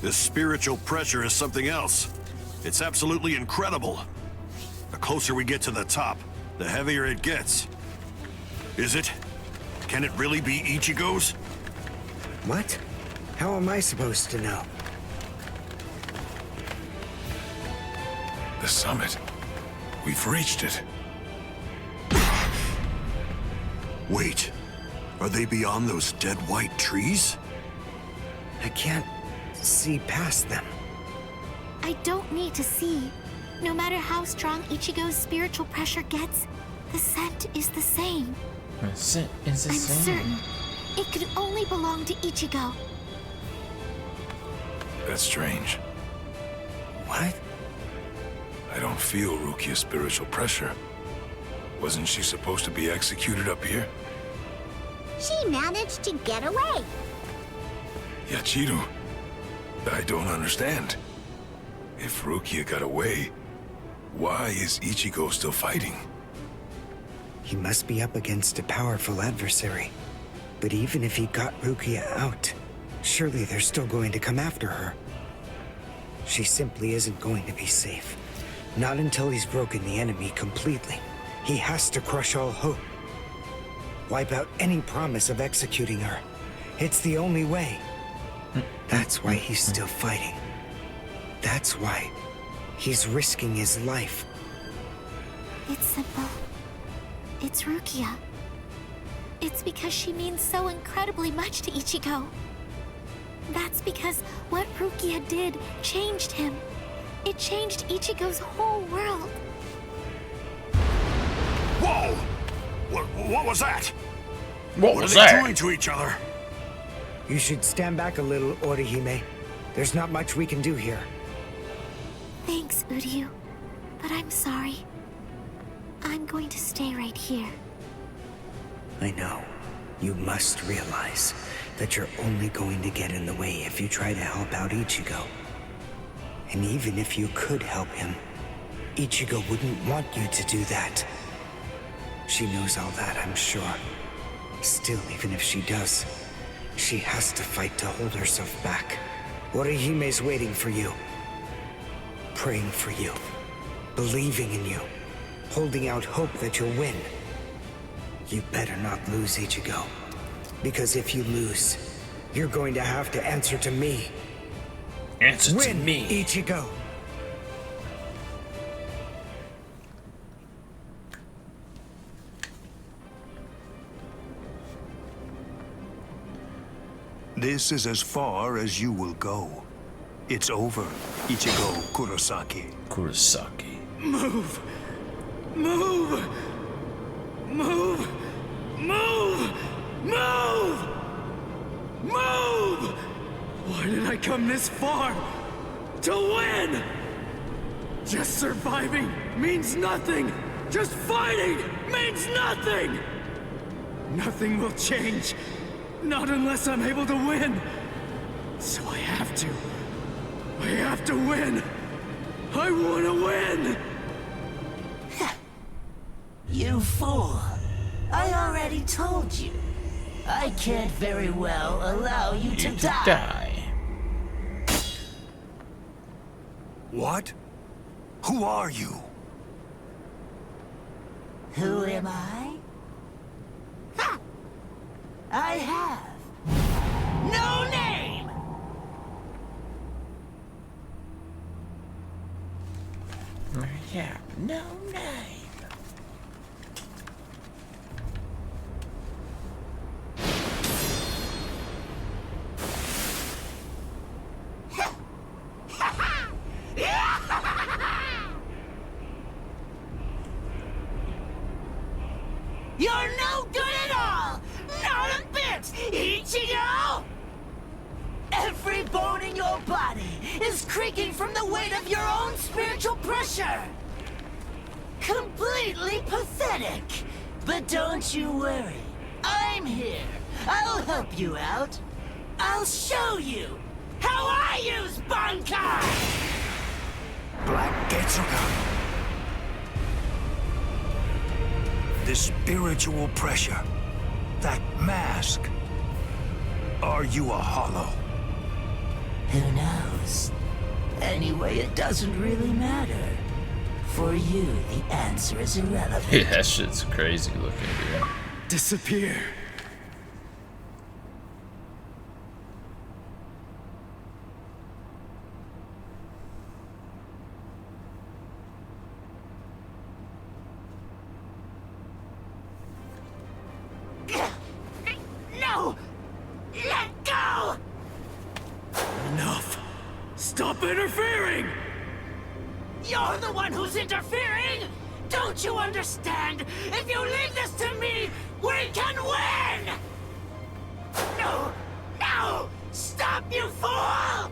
This spiritual pressure is something else. It's absolutely incredible. The closer we get to the top, the heavier it gets. Is it? Can it really be Ichigo's? What? How am I supposed to know? The summit. We've reached it. Wait, are they beyond those dead white trees? I can't see past them. I don't need to see. No matter how strong Ichigo's spiritual pressure gets, the scent is the same. The scent is the I'm same. certain it could only belong to Ichigo. That's strange. What? I don't feel Rukia's spiritual pressure. Wasn't she supposed to be executed up here? She managed to get away. Yachiru, I don't understand. If Rukia got away, why is Ichigo still fighting? He must be up against a powerful adversary. But even if he got Rukia out, surely they're still going to come after her. She simply isn't going to be safe. Not until he's broken the enemy completely. He has to crush all hope. Wipe out any promise of executing her. It's the only way. That's why he's still fighting. That's why he's risking his life. It's simple. It's Rukia. It's because she means so incredibly much to Ichigo. That's because what Rukia did changed him. It changed Ichigo's whole world. Whoa! What was that? What What was are they that? doing to each other? You should stand back a little, Orihime. There's not much we can do here. Thanks, Uryu. But I'm sorry. I'm going to stay right here. I know. You must realize that you're only going to get in the way if you try to help out Ichigo. And even if you could help him, Ichigo wouldn't want you to do that. She knows all that, I'm sure. Still, even if she does, she has to fight to hold herself back. Orihime's waiting for you. Praying for you. Believing in you. Holding out hope that you'll win. You better not lose, Ichigo. Because if you lose, you're going to have to answer to me. Answer to Win, me. Ichigo! This is as far as you will go. It's over, Ichigo Kurosaki. Kurosaki. Move! Move! Move! Move! Move! Move! Why did I come this far? To win! Just surviving means nothing! Just fighting means nothing! Nothing will change. Not unless I'm able to win. So I have to. I have to win. I want to win! You fool! I already told you. I can't very well allow you to die. What? Who are you? Who am I? Ha! I have no name! Yeah, no name. You're no good at all! Not a bit, Ichigo! Every bone in your body is creaking from the weight of your own spiritual pressure! Completely pathetic! But don't you worry. I'm here. I'll help you out. I'll show you how I use Bankai! Black Getsuga. The spiritual pressure. That mask. Are you a hollow? Who knows? Anyway, it doesn't really matter. For you, the answer is irrelevant. Yeah, that shit's crazy looking, dude. Disappear. No! Let go! Enough. Stop interfering! You're the one who's interfering! Don't you understand? If you leave this to me, we can win! No! No! Stop, you fool!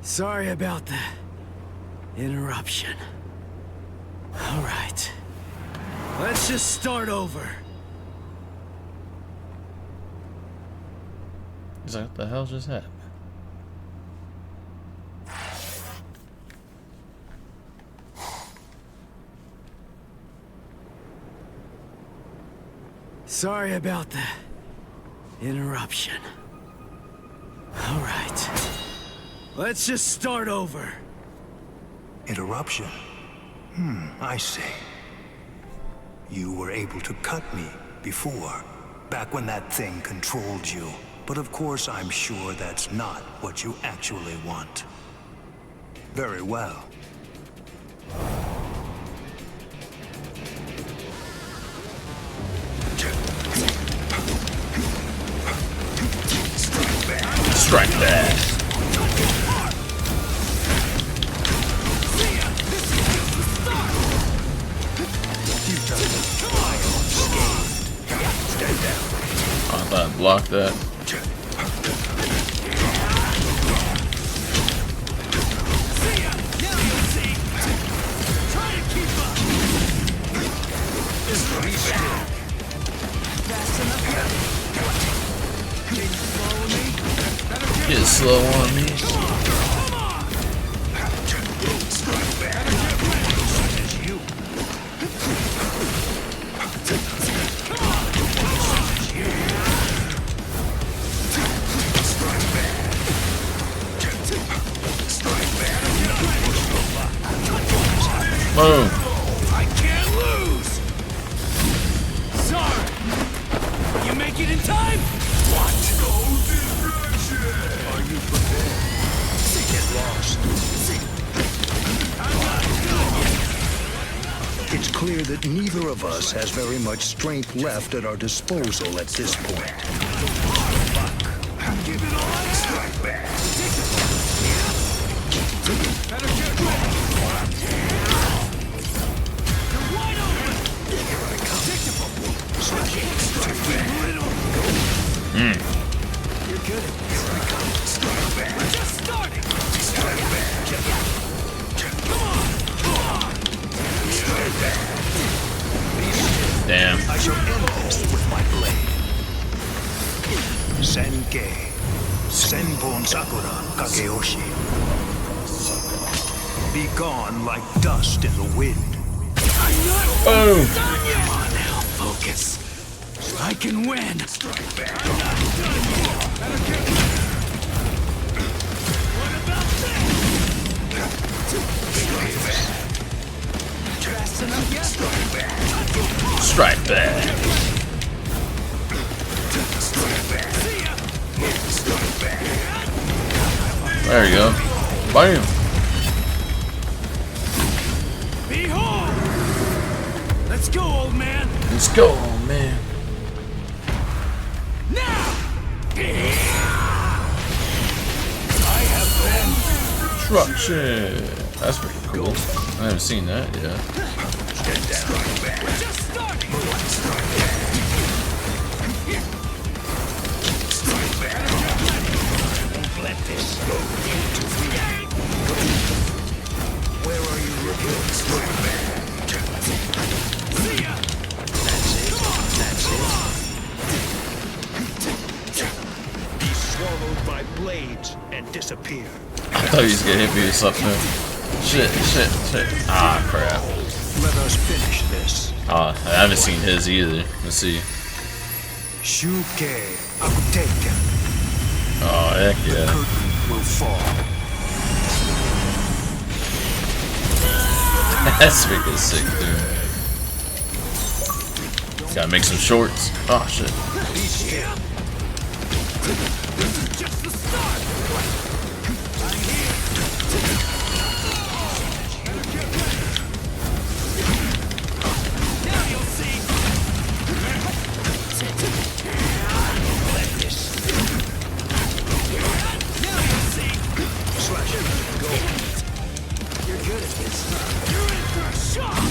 Sorry about the interruption. All right. Let's just start over. He's like, what the hell just happened? Sorry about the interruption. All right. Let's just start over. Interruption? I see. You were able to cut me before, back when that thing controlled you. But of course, I'm sure that's not what you actually want. Very well. Strike back. I thought I'd block that. Get slow on me. Boom. I can't lose! Sorry! You make it in time? What? No distraction! Are you prepared to get lost? It's clear that neither of us has very much strength left at our disposal at this point. Give it all! Strike back! You're good at this. We're just starting! Damn. I shall end this with my blade. Senkei. Senbon Sakura Kageyoshi. Be gone like dust in the wind. Boom. Come on now, focus. I can win. What about this? Fast enough yet? Strike back. There you go. Bam. Behold! Let's go, old man. Let's go, man. Now! I have been. Destruction. That's pretty cool. I haven't seen that yet. We're just starting. Let this go. Where are you looking? See ya. That's it. Be swallowed by blade. blades and disappear. I thought he was gonna hit me with something. Shit. Ah, crap. Let us finish this. I haven't seen his either. Let's see. Shuke Akuteken. Oh, heck The yeah. curtain will fall. That's freaking sick, dude. Gotta make some shorts. Oh, shit. Be still. This is just the start! I'm here! Now you'll see! Let this. Now you'll see! Slash it. Go. You're good at this. You're in for a shock!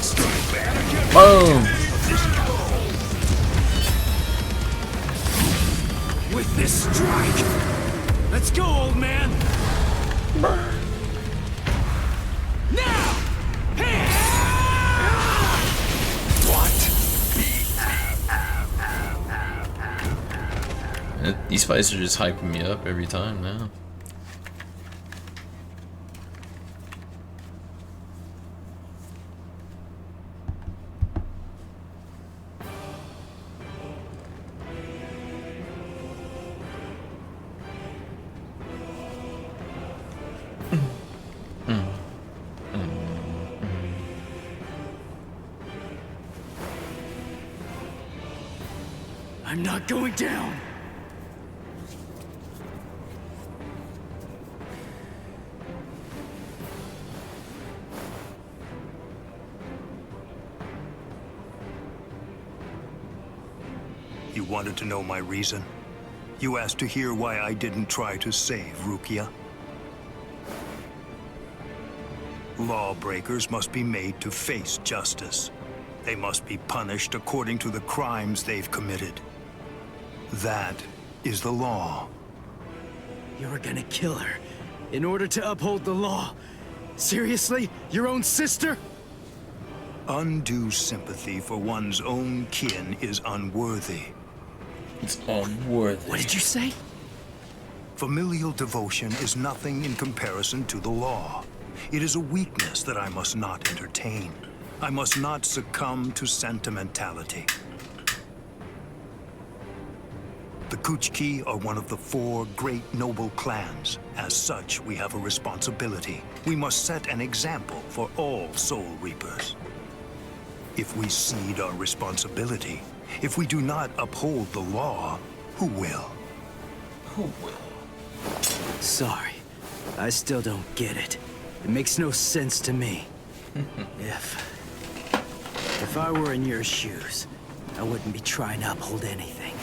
Strike back! Boom! With this strike! Let's go, old man! Now! Hey! What? These fights are just hyping me up every time now. I'm not going down! You wanted to know my reason? You asked to hear why I didn't try to save Rukia? Lawbreakers must be made to face justice. They must be punished according to the crimes they've committed. That is the law. You were gonna kill her in order to uphold the law. Seriously? Your own sister? Undue sympathy for one's own kin is unworthy. It's unworthy. What did you say? Familial devotion is nothing in comparison to the law. It is a weakness that I must not entertain. I must not succumb to sentimentality. The Kuchki are one of the 4 great noble clans. As such, we have a responsibility. We must set an example for all Soul Reapers. If we cede our responsibility, if we do not uphold the law, who will? Who will? Sorry. I still don't get it. It makes no sense to me. If I were in your shoes, I wouldn't be trying to uphold anything.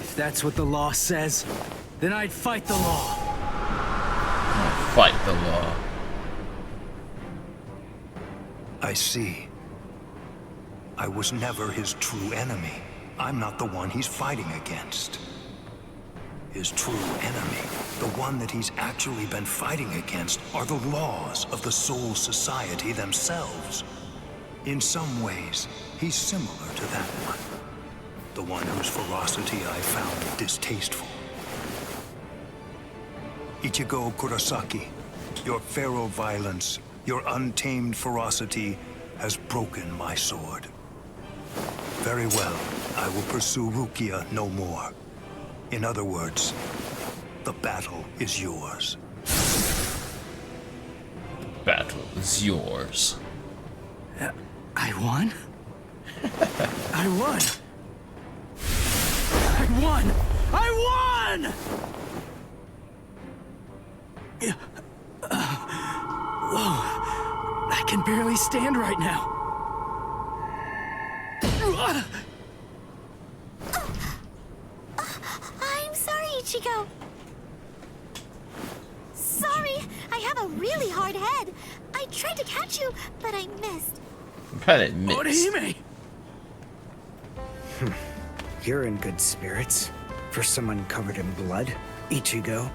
If that's what the law says, then I'd fight the law. Fight the law. I see. I was never his true enemy. I'm not the one he's fighting against. His true enemy, the one that he's actually been fighting against, are the laws of the Soul Society themselves. In some ways, he's similar to that one. The one whose ferocity I found distasteful. Ichigo Kurosaki, your feral violence, your untamed ferocity has broken my sword. Very well, I will pursue Rukia no more. In other words, the battle is yours. The battle is yours. I won? I won! I won! I won! Whoa. I can barely stand right now. I'm sorry, Ichigo. Sorry, I have a really hard head. I tried to catch you, but I missed. But it missed. Orihime! You're in good spirits. For someone covered in blood, Ichigo.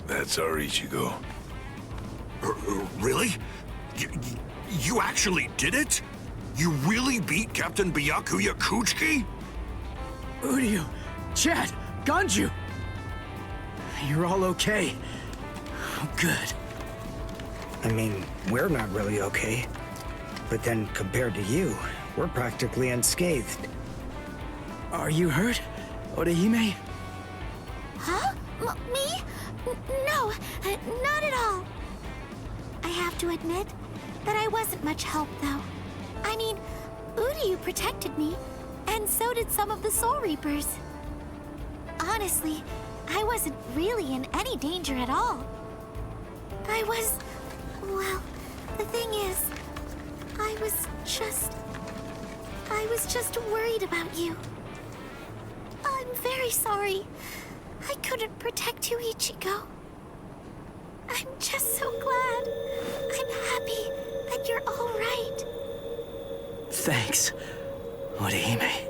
That's our Ichigo. Really? You actually did it? You really beat Captain Byakuya Kuchiki? Uryu, Chad, Ganju. You're all okay. Oh, good. I mean, we're not really okay. But then, compared to you, we're practically unscathed. Are you hurt, Orihime? Huh? Me? No, not at all. I have to admit that I wasn't much help, though. I mean, Uryu protected me, and so did some of the Soul Reapers. Honestly, I wasn't really in any danger at all. Well, the thing is, I was just worried about you. I'm very sorry. I couldn't protect you, Ichigo. I'm just so glad. I'm happy that you're all right. Thanks, Orihime.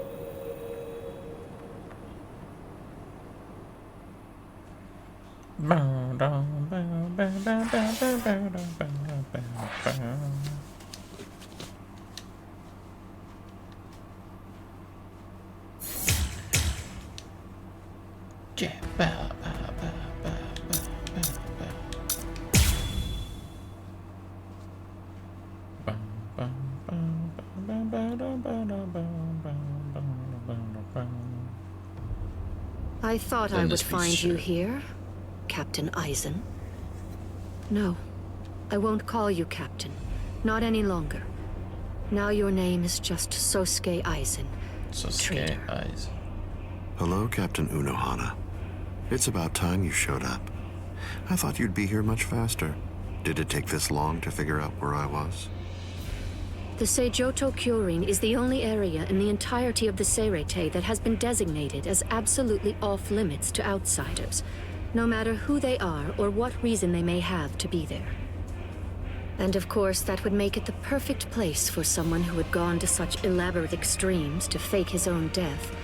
I thought I would find you here, Captain Aizen. No, I won't call you Captain. Not any longer. Now your name is just Sosuke Aizen. Sosuke Aizen. Hello, Captain Unohana. It's about time you showed up. I thought you'd be here much faster. Did it take this long to figure out where I was? The Seijoto Kyorin is the only area in the entirety of the Seireitei that has been designated as absolutely off-limits to outsiders, no matter who they are or what reason they may have to be there. And of course, that would make it the perfect place for someone who had gone to such elaborate extremes to fake his own death,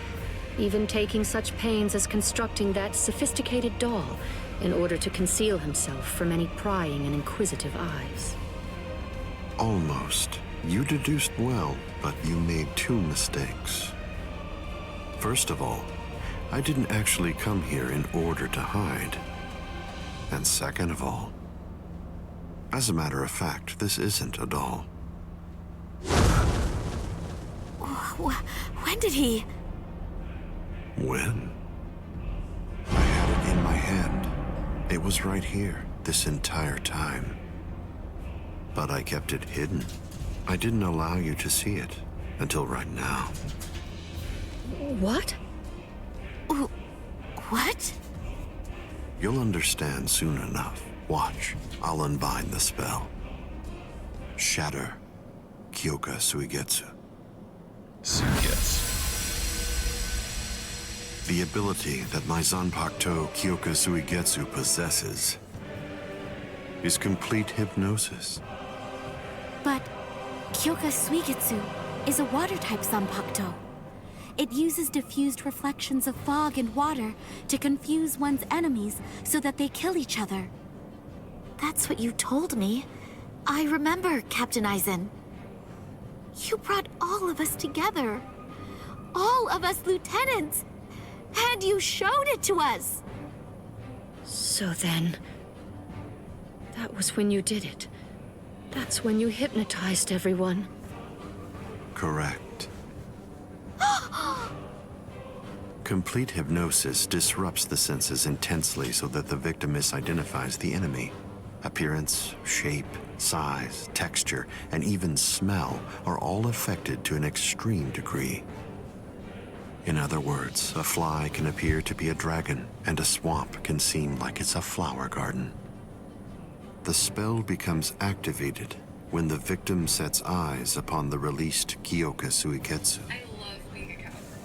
even taking such pains as constructing that sophisticated doll in order to conceal himself from any prying and inquisitive eyes. Almost. You deduced well, but you made two mistakes. First of all, I didn't actually come here in order to hide. And second of all, as a matter of fact, this isn't a doll. When did he? When? I had it in my hand. It was right here, this entire time. But I kept it hidden. I didn't allow you to see it until right now. What? What? You'll understand soon enough. Watch, I'll unbind the spell. Shatter Kyoka Suigetsu. The ability that my Zanpakuto Kyoka Suigetsu possesses is complete hypnosis. But Kyoka Suigetsu is a water-type Zanpakuto. It uses diffused reflections of fog and water to confuse one's enemies so that they kill each other. That's what you told me. I remember, Captain Aizen. You brought all of us together. All of us lieutenants. And you showed it to us. So then, that was when you did it. That's when you hypnotized everyone. Correct. Complete hypnosis disrupts the senses intensely so that the victim misidentifies the enemy. Appearance, shape, size, texture, and even smell are all affected to an extreme degree. In other words, a fly can appear to be a dragon, and a swamp can seem like it's a flower garden. The spell becomes activated when the victim sets eyes upon the released Kyoka Suigetsu.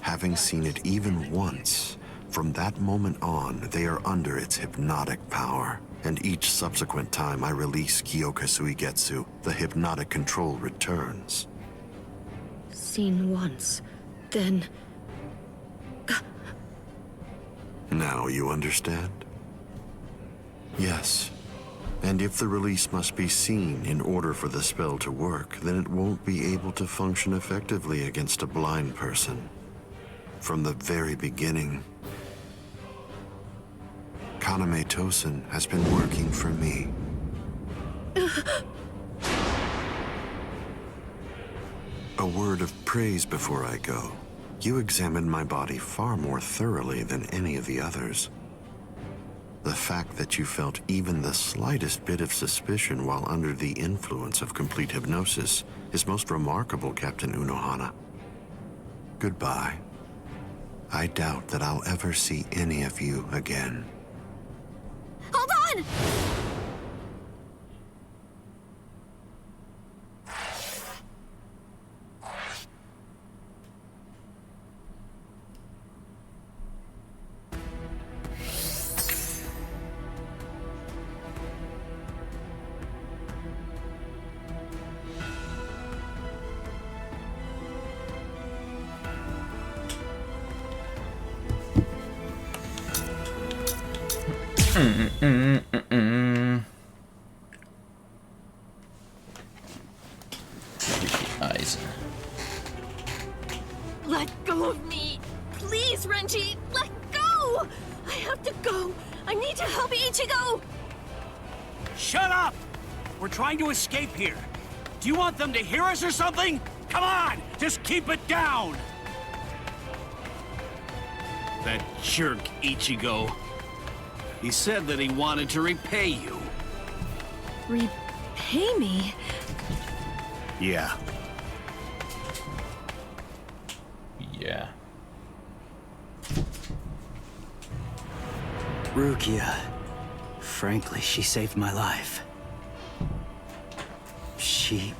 Having seen it even once, from that moment on, they are under its hypnotic power. And each subsequent time I release Kyoka Suigetsu, the hypnotic control returns. Seen once, then... Now you understand? Yes. And if the release must be seen in order for the spell to work, then it won't be able to function effectively against a blind person. From the very beginning, Kaname Tosen has been working for me. A word of praise before I go. You examined my body far more thoroughly than any of the others. The fact that you felt even the slightest bit of suspicion while under the influence of complete hypnosis is most remarkable, Captain Unohana. Goodbye. I doubt that I'll ever see any of you again. Hold on! Let go of me! Please, Renji! Let go! I have to go! I need to help Ichigo! Shut up! We're trying to escape here. Do you want them to hear us or something? Come on! Just keep it down! That jerk Ichigo. He said that he wanted to repay you. Repay me? Yeah. Yeah. Rukia. Frankly, she saved my life. She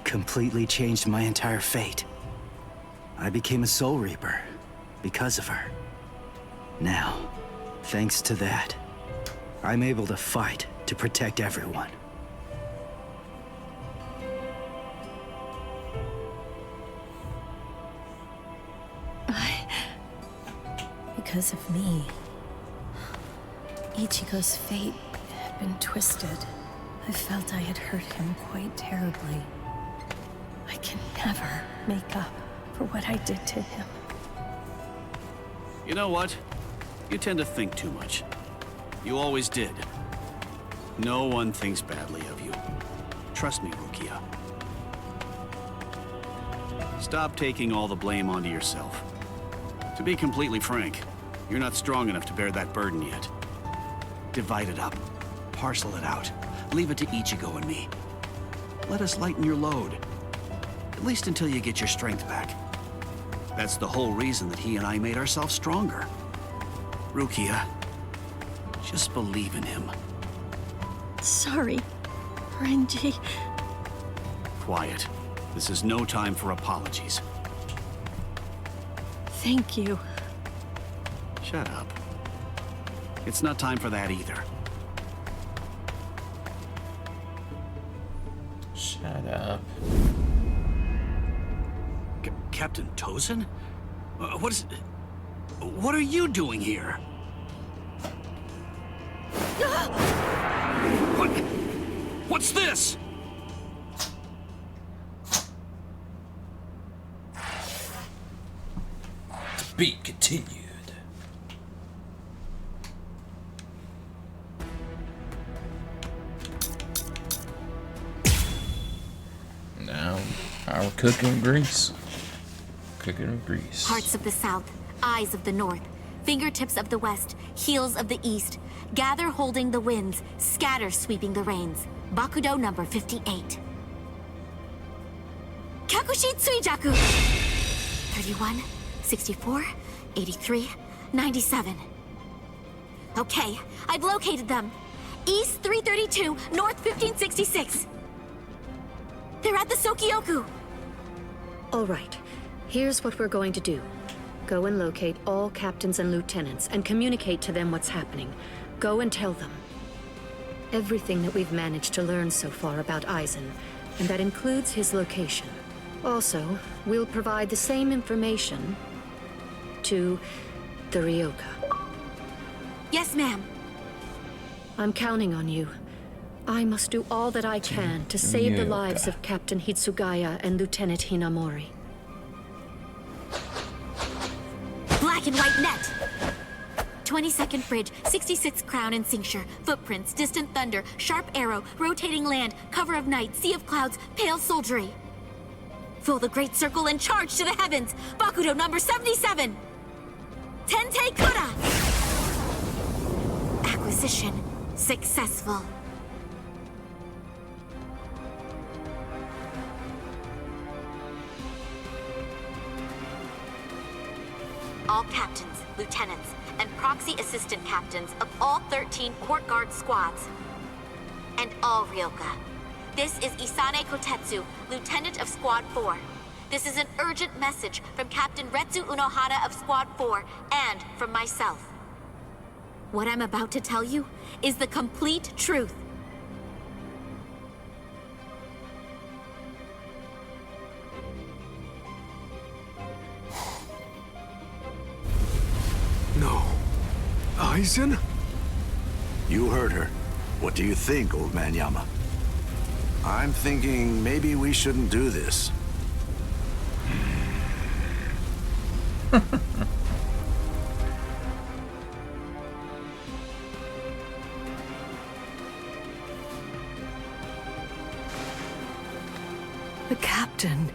completely changed my entire fate. I became a Soul Reaper because of her. Now, thanks to that, I'm able to fight to protect everyone. Because of me, Ichigo's fate had been twisted. I felt I had hurt him quite terribly. I can never make up for what I did to him. You know what? You tend to think too much. You always did. No one thinks badly of you. Trust me, Rukia. Stop taking all the blame onto yourself. To be completely frank, you're not strong enough to bear that burden yet. Divide it up. Parcel it out. Leave it to Ichigo and me. Let us lighten your load. At least until you get your strength back. That's the whole reason that he and I made ourselves stronger. Rukia, just believe in him. Sorry, Renji. Quiet. This is no time for apologies. Thank you. Shut up. It's not time for that either. Shut up. Captain Tosen? What are you doing here? What's this? To be continued. Now, our cooking grease. Cooking with grease. Hearts of the south, eyes of the north, fingertips of the west, heels of the east. Gather holding the winds, scatter sweeping the rains. Bakudo number 58. Kyakushi Tsuijaku! 31, 64, 83, 97. Okay, I've located them. East 332, north 1566. They're at the Sokioku. All right. Here's what we're going to do. Go and locate all captains and lieutenants and communicate to them what's happening. Go and tell them everything that we've managed to learn so far about Aizen, and that includes his location. Also, we'll provide the same information to the Ryoka. Yes, ma'am. I'm counting on you. I must do all that I can to save the lives of Captain Hitsugaya and Lieutenant Hinamori. Black and white net! 22nd bridge, 66th crown and cincture, footprints, distant thunder, sharp arrow, rotating land, cover of night, sea of clouds, pale soldiery. Fill the great circle and charge to the heavens! Bakudo number 77! Tente Kura! Acquisition successful. All captains, lieutenants, and proxy assistant captains of all 13 court guard squads. And all Ryoka. This is Isane Kotetsu, Lieutenant of Squad 4. This is an urgent message from Captain Retsu Unohara of Squad 4 and from myself. What I'm about to tell you is the complete truth. No. Aizen? You heard her. What do you think, old man Yama? I'm thinking maybe we shouldn't do this. The captain,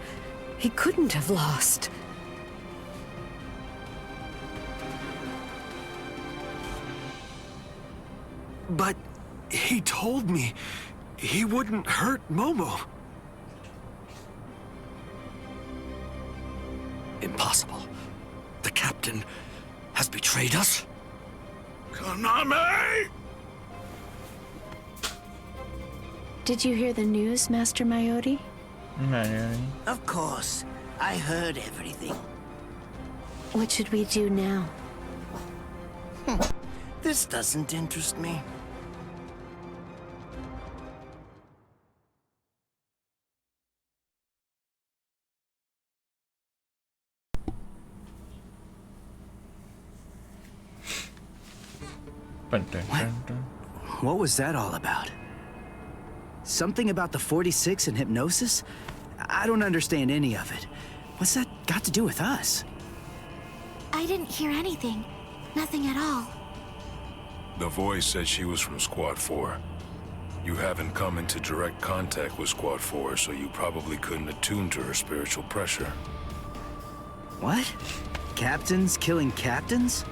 he couldn't have lost. But he told me he wouldn't hurt Momo. Impossible. The captain has betrayed us? Konami! Did you hear the news, Master Mayori? Of course. I heard everything. What should we do now? This doesn't interest me. What was that all about? Something about the 46 and hypnosis? I don't understand any of it. What's that got to do with us? I didn't hear anything. Nothing at all. The voice said she was from Squad 4. You haven't come into direct contact with Squad 4, so you probably couldn't attune to her spiritual pressure. What? Captains killing captains?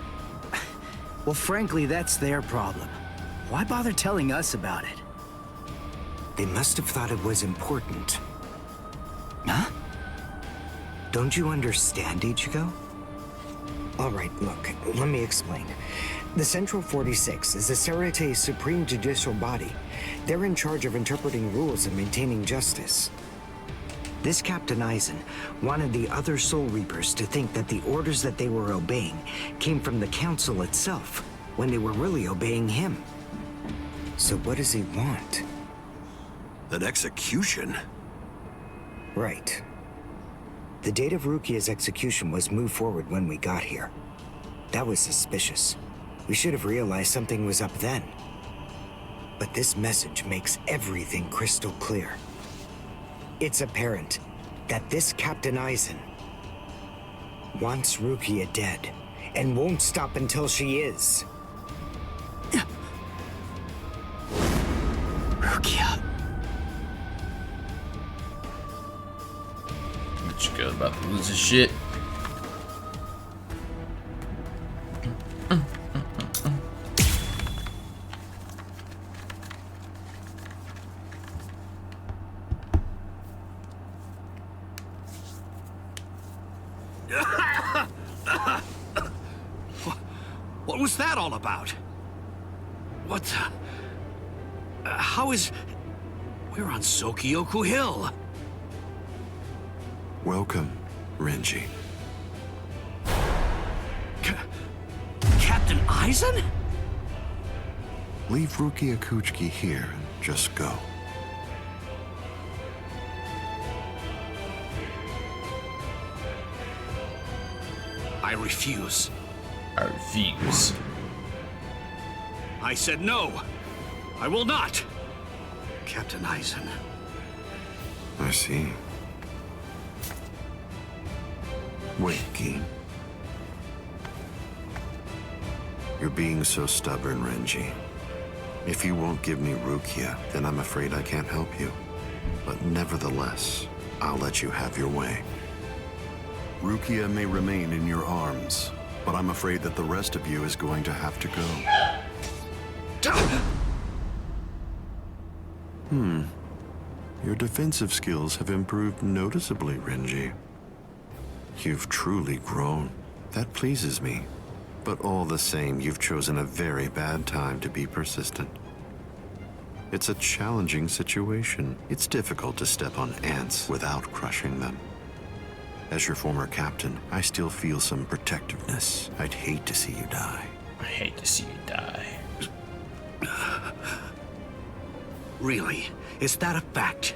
Well, frankly, that's their problem. Why bother telling us about it? They must have thought it was important. Huh? Don't you understand, Ichigo? All right, look, let me explain. The Central 46 is the Seirei supreme judicial body. They're in charge of interpreting rules and maintaining justice. This Captain Aizen wanted the other Soul Reapers to think that the orders that they were obeying came from the Council itself, when they were really obeying him. So what does he want? An execution? Right. The date of Rukia's execution was moved forward when we got here. That was suspicious. We should have realized something was up then. But this message makes everything crystal clear. It's apparent that this Captain Aizen wants Rukia dead, and won't stop until she is. Rukia. Ichigo's about to lose his shit. What was that all about? What the... how is... We're on Sokyoku Hill. Welcome, Renji. Captain Aizen? Leave Rukia Kuchiki here and just go. I refuse. I refuse. I said no. I will not. Captain Eisen. I see. Wait, Geen. You're being so stubborn, Renji. If you won't give me Rukia, then I'm afraid I can't help you. But nevertheless, I'll let you have your way. Rukia may remain in your arms, but I'm afraid that the rest of you is going to have to go. Your defensive skills have improved noticeably, Renji. You've truly grown. That pleases me. But all the same, you've chosen a very bad time to be persistent. It's a challenging situation. It's difficult to step on ants without crushing them. As your former captain, I still feel some protectiveness. I'd hate to see you die. I hate to see you die. Really? Is that a fact?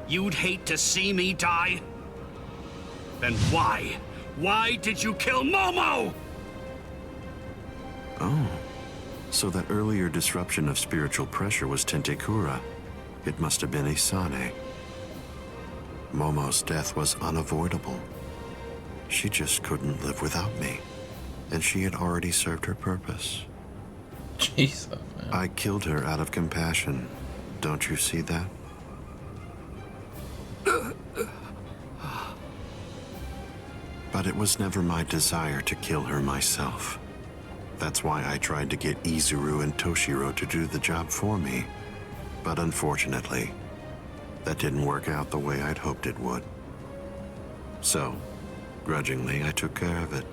You'd hate to see me die? Then why? Why did you kill Momo? Oh, so that earlier disruption of spiritual pressure was Tentekura. It must have been Isane. Momo's death was unavoidable. She just couldn't live without me, and she had already served her purpose. Jesus, man. I killed her out of compassion. Don't you see that? But it was never my desire to kill her myself. That's why I tried to get Izuru and Toshiro to do the job for me. But unfortunately, that didn't work out the way I'd hoped it would. So, grudgingly, I took care of it.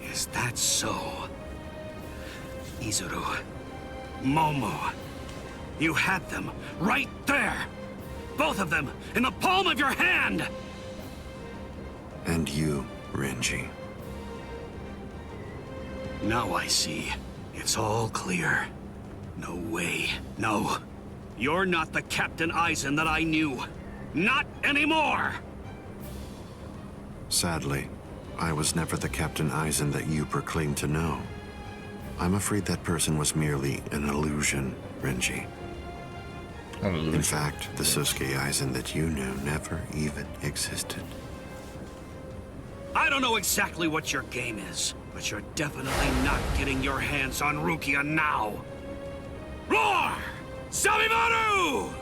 Is that so? Izuru, Momo, you had them right there! Both of them in the palm of your hand! And you, Renji. Now I see. It's all clear. No way. No. You're not the Captain Eisen that I knew. Not anymore! Sadly, I was never the Captain Eisen that you proclaimed to know. I'm afraid that person was merely an illusion, Renji. In fact, the Sosuke Eisen that you knew never even existed. I don't know exactly what your game is, but you're definitely not getting your hands on Rukia now. Roar! Sabimaru!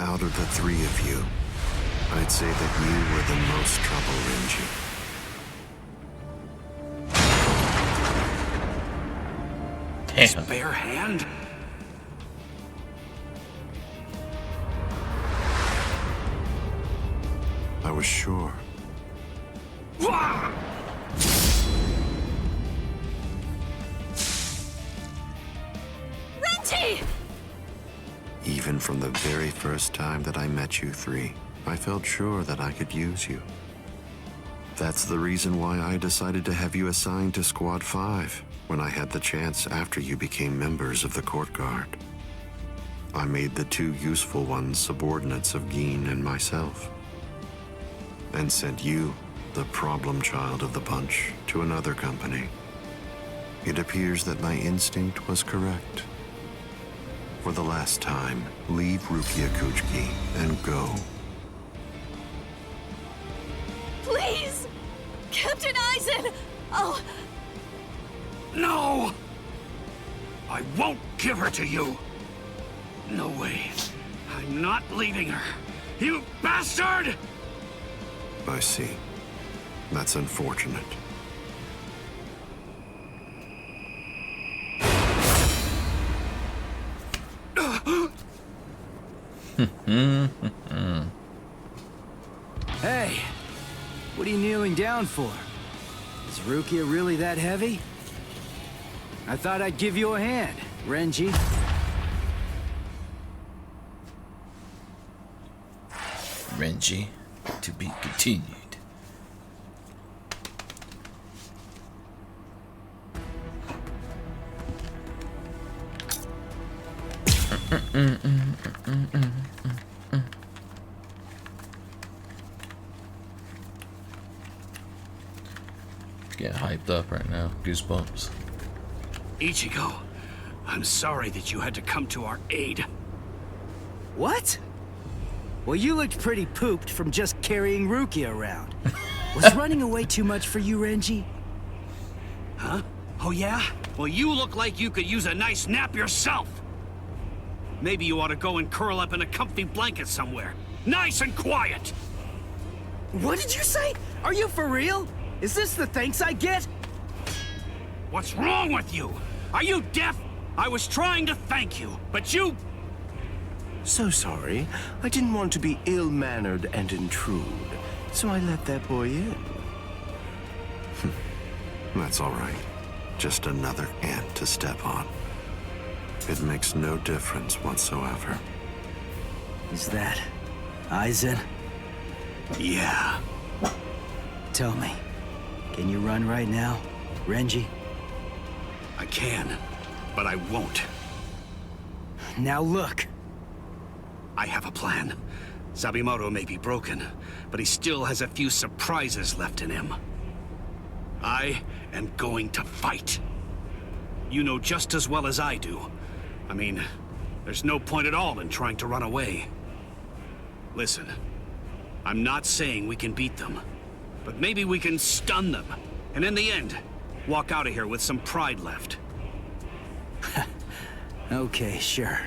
Out of the three of you, I'd say that you were the most trouble, Renji. His bare hand? I was sure. Renji! Even from the very first time that I met you three, I felt sure that I could use you. That's the reason why I decided to have you assigned to Squad 5 when I had the chance after you became members of the Court Guard. I made the two useful ones subordinates of Geen and myself, and sent you, the problem child of the bunch, to another company. It appears that my instinct was correct. For the last time, leave Rukia Kuchiki and go. Please! Captain Eisen! Oh... No! I won't give her to you! No way. I'm not leaving her. You bastard! I see. That's unfortunate. Hey, what are you kneeling down for? Is Rukia really that heavy? I thought I'd give you a hand, Renji. Renji, to be continued. Getting hyped up right now. Goosebumps. Ichigo, I'm sorry that you had to come to our aid. What? Well, you looked pretty pooped from just carrying Rukia around. Was running away too much for you, Renji? Huh? Oh yeah? Well, you look like you could use a nice nap yourself. Maybe you ought to go and curl up in a comfy blanket somewhere. Nice and quiet! What did you say? Are you for real? Is this the thanks I get? What's wrong with you? Are you deaf? I was trying to thank you, but you... So sorry. I didn't want to be ill-mannered and intrude, so I let that boy in. That's all right. Just another ant to step on. It makes no difference whatsoever. Is that Aizen? Yeah. Tell me, can you run right now, Renji? I can, but I won't. Now look. I have a plan. Sabimoto may be broken, but he still has a few surprises left in him. I am going to fight. You know just as well as I do. I mean, there's no point at all in trying to run away. Listen, I'm not saying we can beat them, but maybe we can stun them, and in the end, walk out of here with some pride left. Okay, sure.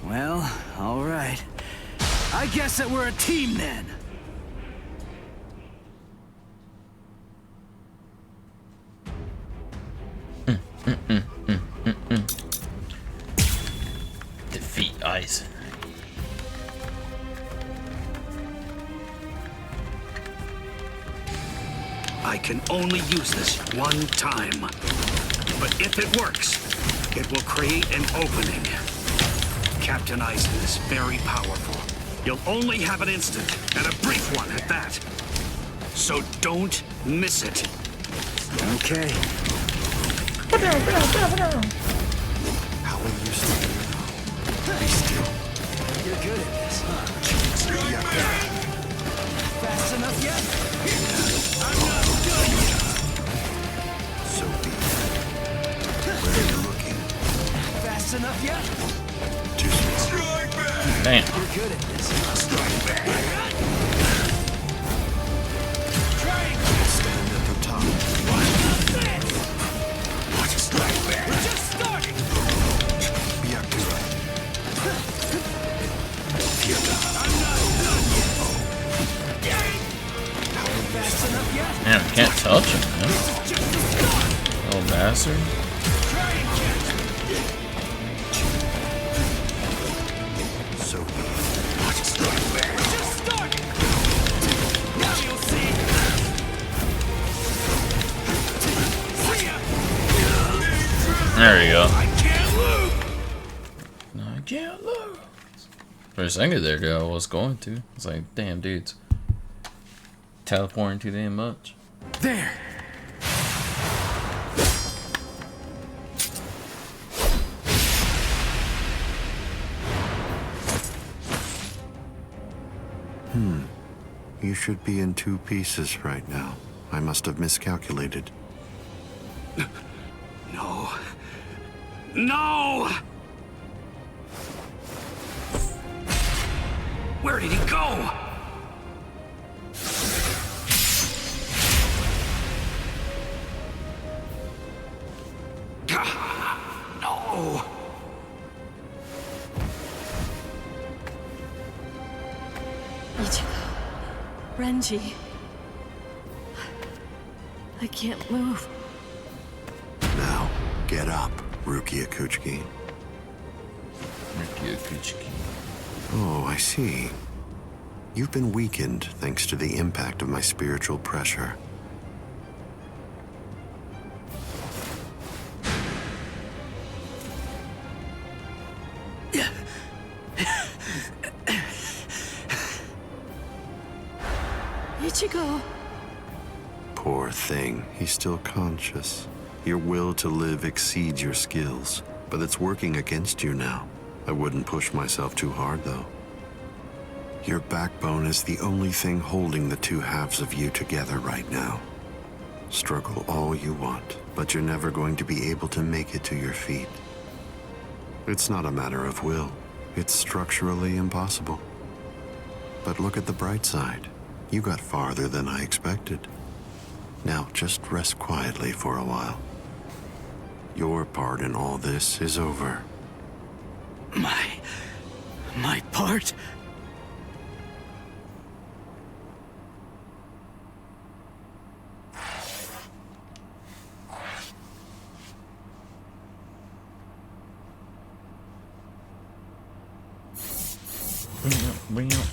Well, all right. I guess that we're a team then. Defeat Aizen. I can only use this one time. But if it works, it will create an opening. Captain Aizen is very powerful. You'll only have an instant, and a brief one at that. So don't miss it. Okay. How will you stay here? Be still. You're good at this, huh? Fast enough yet? I'm not done yet. So be it. Where are you looking? Fast enough yet? Too slow. Strike back! Damn. You're good at this, huh? Strike back! Stand at the top. Watch it strike back! We're just starting! Byakura. I'm not done yet! Fast enough yet? Man, I can't touch him, man. This is just the start! Little bastard. Try and catch him! So be it. Watch it strike back! We're just starting! Now you'll see! See ya! There you go. I can't lose! No, I can't lose. For a second there, dude, I was going to. It's like, damn, dudes. Teleporting too damn much. There! You should be in two pieces right now. I must have miscalculated. No. No! Where did he go? No. Ichigo. Renji. I can't move. Now, get up, Rukia Kuchiki. Rukia Kuchiki. Oh, I see. You've been weakened thanks to the impact of my spiritual pressure. Ichigo. Poor thing, he's still conscious. Your will to live exceeds your skills, but it's working against you now. I wouldn't push myself too hard, though. Your backbone is the only thing holding the two halves of you together right now. Struggle all you want, but you're never going to be able to make it to your feet. It's not a matter of will. It's structurally impossible. But look at the bright side. You got farther than I expected. Now just rest quietly for a while. Your part in all this is over. My part? Bring it up.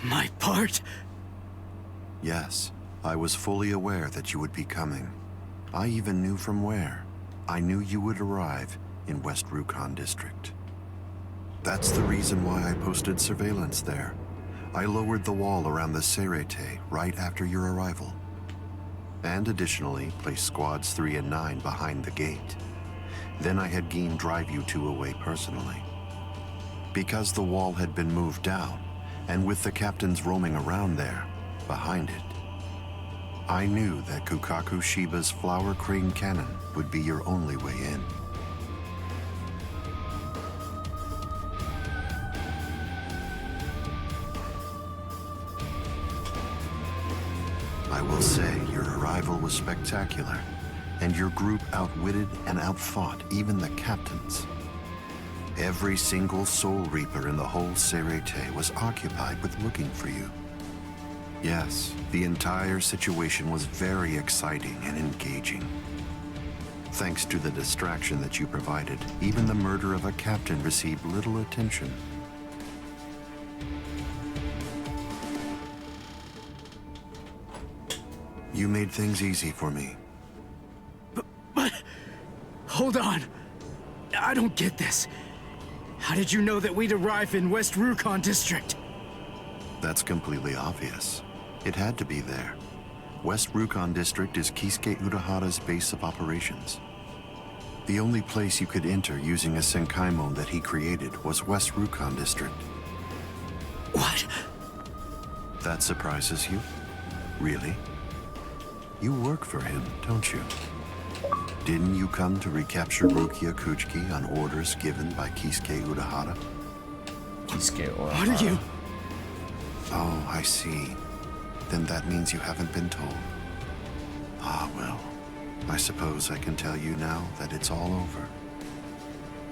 My part? Yes, I was fully aware that you would be coming. I even knew from where. I knew you would arrive in West Rukon District. That's the reason why I posted surveillance there. I lowered the wall around the Seirete right after your arrival. And additionally, placed squads 3 and 9 behind the gate. Then I had Geen drive you two away personally. Because the wall had been moved down, and with the captains roaming around there, behind it, I knew that Kukaku Shiba's Flower Crane Cannon would be your only way in. I will say your arrival was spectacular, and your group outwitted and outfought even the captains. Every single Soul Reaper in the whole Seirete was occupied with looking for you. Yes, the entire situation was very exciting and engaging. Thanks to the distraction that you provided, even the murder of a captain received little attention. You made things easy for me. But hold on. I don't get this. How did you know that we'd arrive in West Rukon District? That's completely obvious. It had to be there. West Rukon District is Kisuke Urahara's base of operations. The only place you could enter using a Senkaimon that he created was West Rukon District. What? That surprises you? Really? You work for him, don't you? Didn't you come to recapture Rukia Kuchiki on orders given by Kisuke Urahara? Kisuke Urahara. What are you? Oh, I see. Then that means you haven't been told. Ah, well. I suppose I can tell you now that it's all over.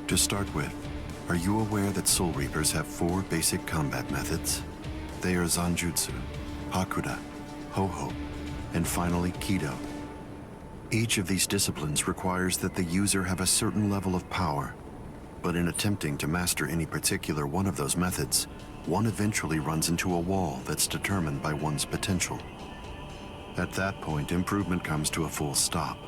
To start with, are you aware that Soul Reapers have 4 basic combat methods? They are Zanjutsu, Hakuda, Ho-Ho, and finally Kido. Each of these disciplines requires that the user have a certain level of power, but in attempting to master any particular one of those methods, one eventually runs into a wall that's determined by one's potential. At that point, improvement comes to a full stop.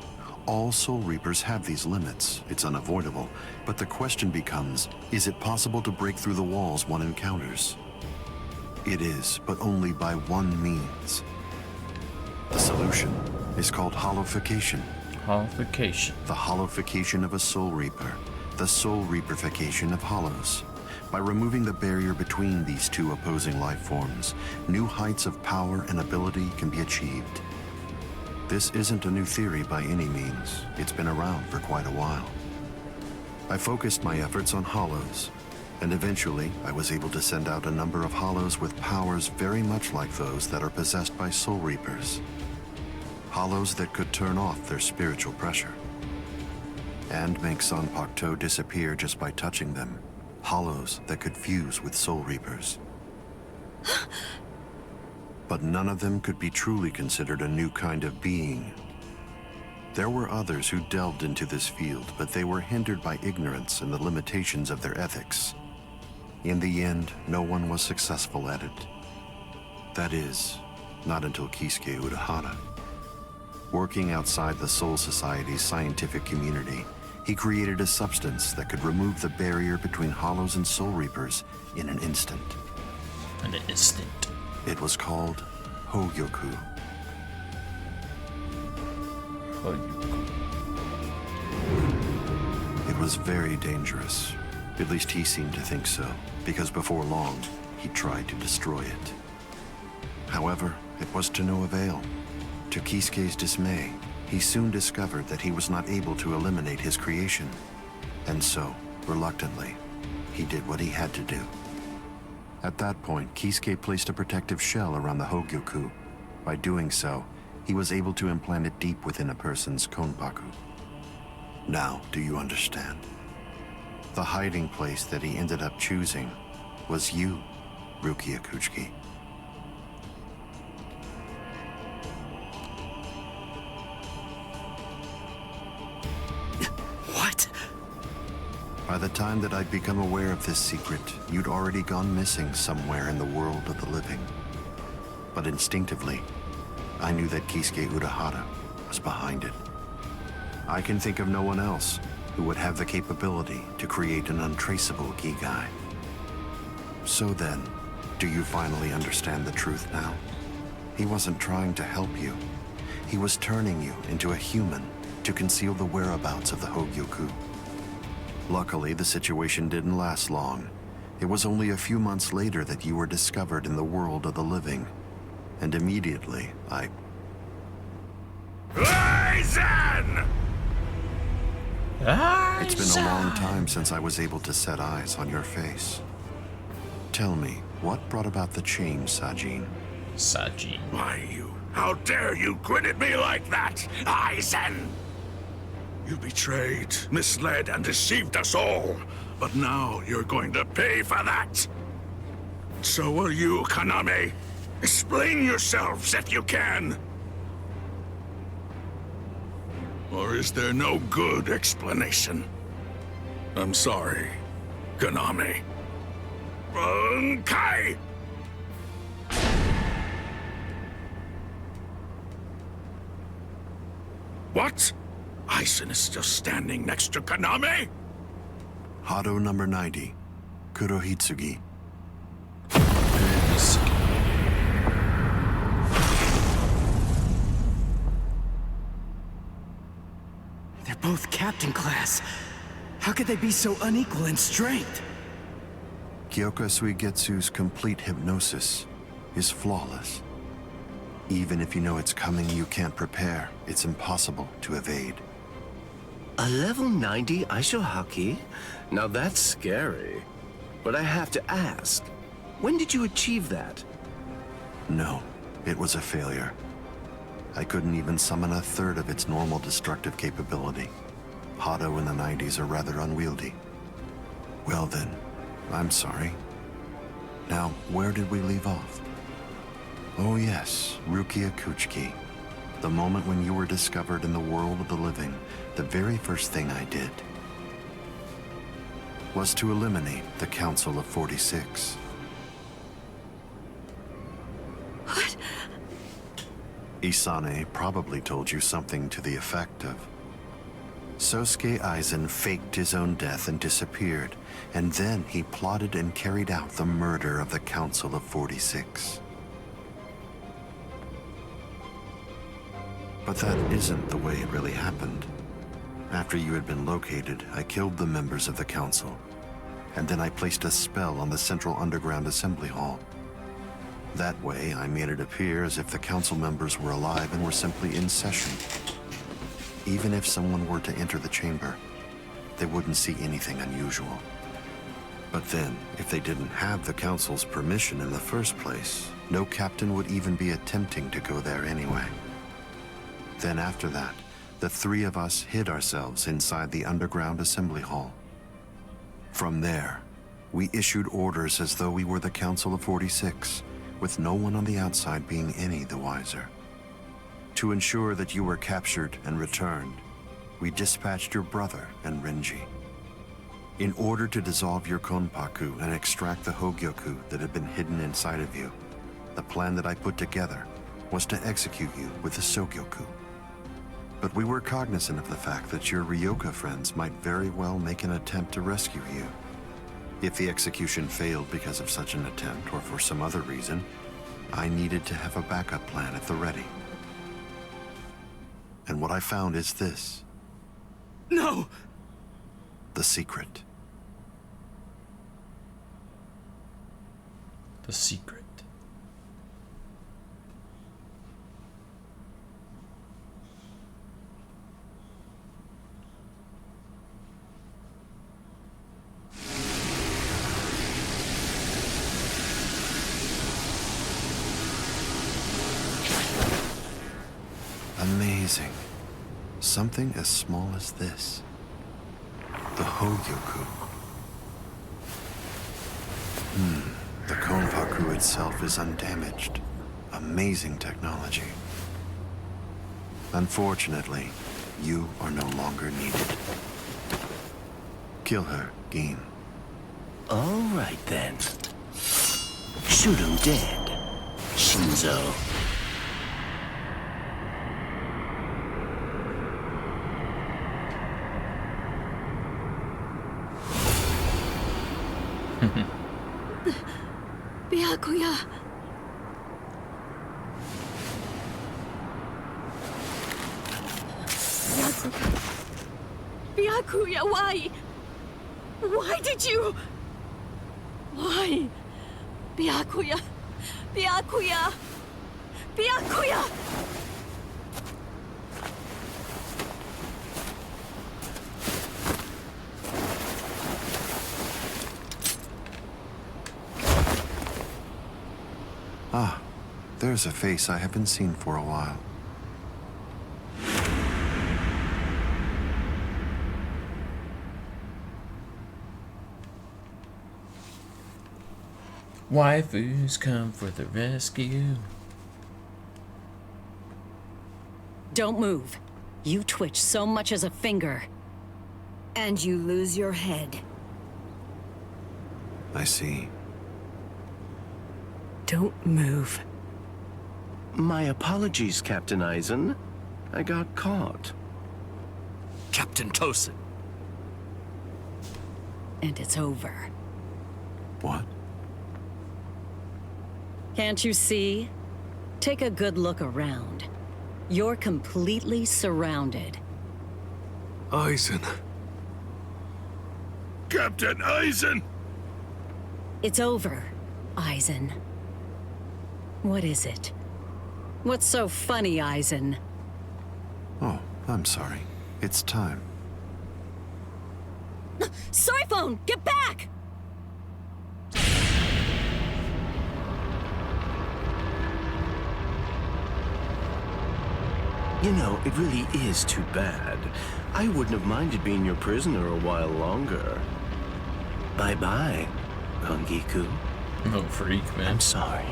All Soul Reapers have these limits. It's unavoidable, but the question becomes, is it possible to break through the walls one encounters? It is, but only by one means. The solution is called hollowification. Hollowification. The hollowification of a Soul Reaper. The Soul Reaperification of hollows. By removing the barrier between these two opposing life forms, new heights of power and ability can be achieved. This isn't a new theory by any means. It's been around for quite a while. I focused my efforts on hollows, and eventually I was able to send out a number of hollows with powers very much like those that are possessed by Soul Reapers. Hollows that could turn off their spiritual pressure and make Sanpokto disappear just by touching them. Hollows that could fuse with Soul Reapers. But none of them could be truly considered a new kind of being. There were others who delved into this field, but they were hindered by ignorance and the limitations of their ethics. In the end, no one was successful at it. That is, not until Kisuke Urahara. Working outside the Soul Society's scientific community, he created a substance that could remove the barrier between Hollows and Soul Reapers in an instant. An instant. It was called Hogyoku. Hogyoku. was very dangerous. At least he seemed to think so, because before long, he tried to destroy it. However, it was to no avail. To Kisuke's dismay, he soon discovered that he was not able to eliminate his creation. And so, reluctantly, he did what he had to do. At that point, Kisuke placed a protective shell around the Hogyoku. By doing so, he was able to implant it deep within a person's konpaku. Now, do you understand? The hiding place that he ended up choosing was you, Rukia Kuchiki. What? By the time that I'd become aware of this secret, you'd already gone missing somewhere in the world of the living. But instinctively, I knew that Kisuke Urahara was behind it. I can think of no one else who would have the capability to create an untraceable Gigai. So then, do you finally understand the truth now? He wasn't trying to help you. He was turning you into a human to conceal the whereabouts of the Hogyoku. Luckily, the situation didn't last long. It was only a few months later that you were discovered in the world of the living. And immediately, Aizen! It's been a long time since I was able to set eyes on your face. Tell me, what brought about the change, Sajin? Sajin. Why, how dare you grin at me like that, Aizen? You betrayed, misled, and deceived us all. But now you're going to pay for that. So will you, Kaname. Explain yourselves if you can. Or is there no good explanation? I'm sorry, Kaname. Bunkai! What? Aizen is still standing next to Kaname? Hado number 90, Kurohitsugi. They're both captain class. How could they be so unequal in strength? Kyoka Suigetsu's complete hypnosis is flawless. Even if you know it's coming, you can't prepare. It's impossible to evade. A level 90 Aisho Haki? Now that's scary. But I have to ask, when did you achieve that? No, it was a failure. I couldn't even summon a third of its normal destructive capability. Hado in the 90s are rather unwieldy. Well then, I'm sorry. Now, where did we leave off? Oh yes, Rukia Kuchiki. The moment when you were discovered in the world of the living, the very first thing I did was to eliminate the Council of 46. What? Isane probably told you something to the effect of, Sosuke Aizen faked his own death and disappeared, and then he plotted and carried out the murder of the Council of 46. But that isn't the way it really happened. After you had been located, I killed the members of the council, and then I placed a spell on the central underground assembly hall. That way, I made it appear as if the council members were alive and were simply in session. Even if someone were to enter the chamber, they wouldn't see anything unusual. But then, if they didn't have the council's permission in the first place, no captain would even be attempting to go there anyway. Then after that, the three of us hid ourselves inside the underground assembly hall. From there, we issued orders as though we were the Council of 46, with no one on the outside being any the wiser. To ensure that you were captured and returned, we dispatched your brother and Renji. In order to dissolve your Konpaku and extract the Hogyoku that had been hidden inside of you, the plan that I put together was to execute you with the Sogyoku. But we were cognizant of the fact that your Ryoka friends might very well make an attempt to rescue you. If the execution failed because of such an attempt or for some other reason, I needed to have a backup plan at the ready. And what I found is this. No! The the secret. The secret. Amazing. Something as small as this. The Hogyoku. The Konpaku itself is undamaged. Amazing technology. Unfortunately, you are no longer needed. Kill her, Gin. All right, then. Shoot him dead, Shinzo. Byakuya. Byakuya, why? Why did you? Why? Byakuya. Byakuya. Byakuya. Ah, there's a face I haven't seen for a while. Waifus come for the rescue. Don't move. You twitch so much as a finger. And you lose your head. I see. Don't move. My apologies, Captain Eisen. I got caught. Captain Tosin. And it's over. What? Can't you see? Take a good look around. You're completely surrounded. Eisen. Captain Eisen! It's over, Eisen. What is it? What's so funny, Eisen? Oh, I'm sorry. It's time. Soiphone, get back! You know, it really is too bad. I wouldn't have minded being your prisoner a while longer. Bye-bye, Kongiku. No freak, man. I'm sorry.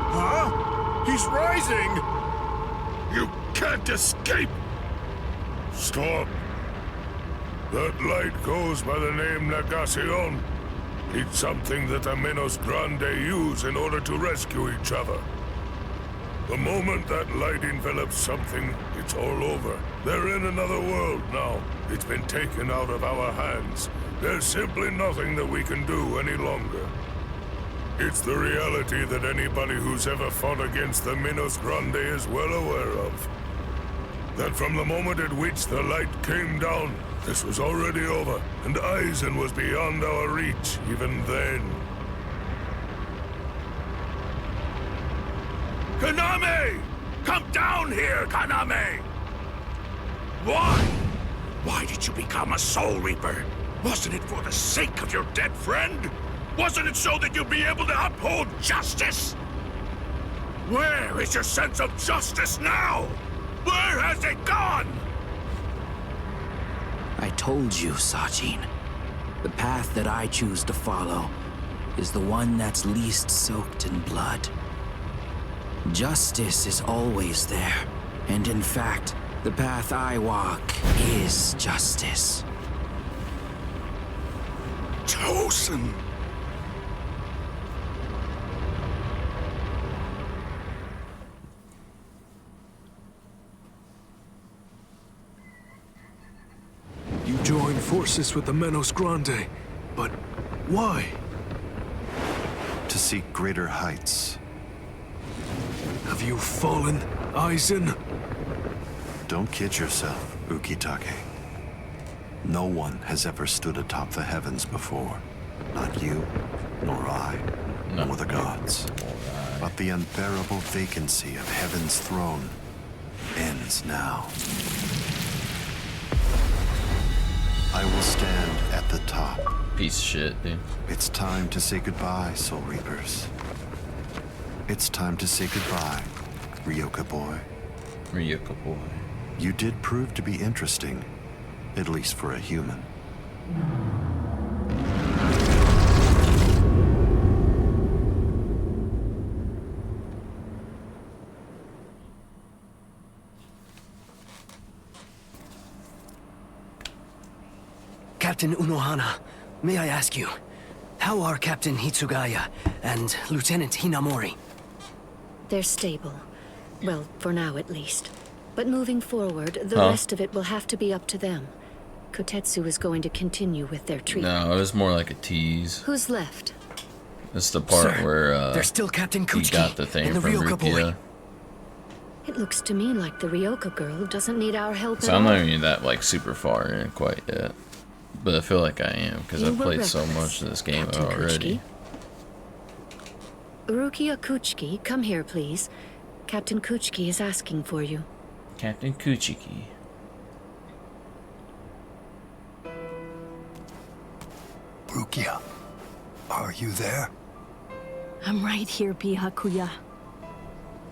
Huh? He's rising! You can't escape! Stop! That light goes by the name Negacion. It's something that the Menos Grande use in order to rescue each other. The moment that light envelops something, it's all over. They're in another world now. It's been taken out of our hands. There's simply nothing that we can do any longer. It's the reality that anybody who's ever fought against the Menos Grande is well aware of. That from the moment at which the light came down, this was already over, and Eisen was beyond our reach even then. Kaname! Come down here, Kaname! Why? Why did you become a Soul Reaper? Wasn't it for the sake of your dead friend? Wasn't it so that you'd be able to uphold justice? Where is your sense of justice now? Where has it gone? I told you, Sajin. The path that I choose to follow is the one that's least soaked in blood. Justice is always there, and in fact, the path I walk is justice. Tosin! You joined forces with the Menos Grande, but why? To seek greater heights. Have you fallen, Aizen? Don't kid yourself, Ukitake. No one has ever stood atop the heavens before. Not you, nor I, nor the gods. But the unbearable vacancy of heaven's throne ends now. I will stand at the top. Piece of shit, dude. It's time to say goodbye, Soul Reapers. It's time to say goodbye, Ryoka boy. Ryoka boy. You did prove to be interesting, at least for a human. Captain Unohana, may I ask you, how are Captain Hitsugaya and Lieutenant Hinamori? They're stable. Well, for now at least. But moving forward, the rest of it will have to be up to them. Kotetsu is going to continue with their treatment. No, it was more like a tease. Who's left? This is the part Sir, where there's still Captain he Kuchiki got the thing and the from Ryoka boy. Rukia. It looks to me like the Ryoka girl doesn't need our help So at I'm all. not even that like super far in quite yet. But I feel like I am, because You I've were played so reckless, much of this game Captain already. Rukia Kuchiki, come here, please. Captain Kuchiki is asking for you. Captain Kuchiki. Rukia, are you there? I'm right here, Byakuya.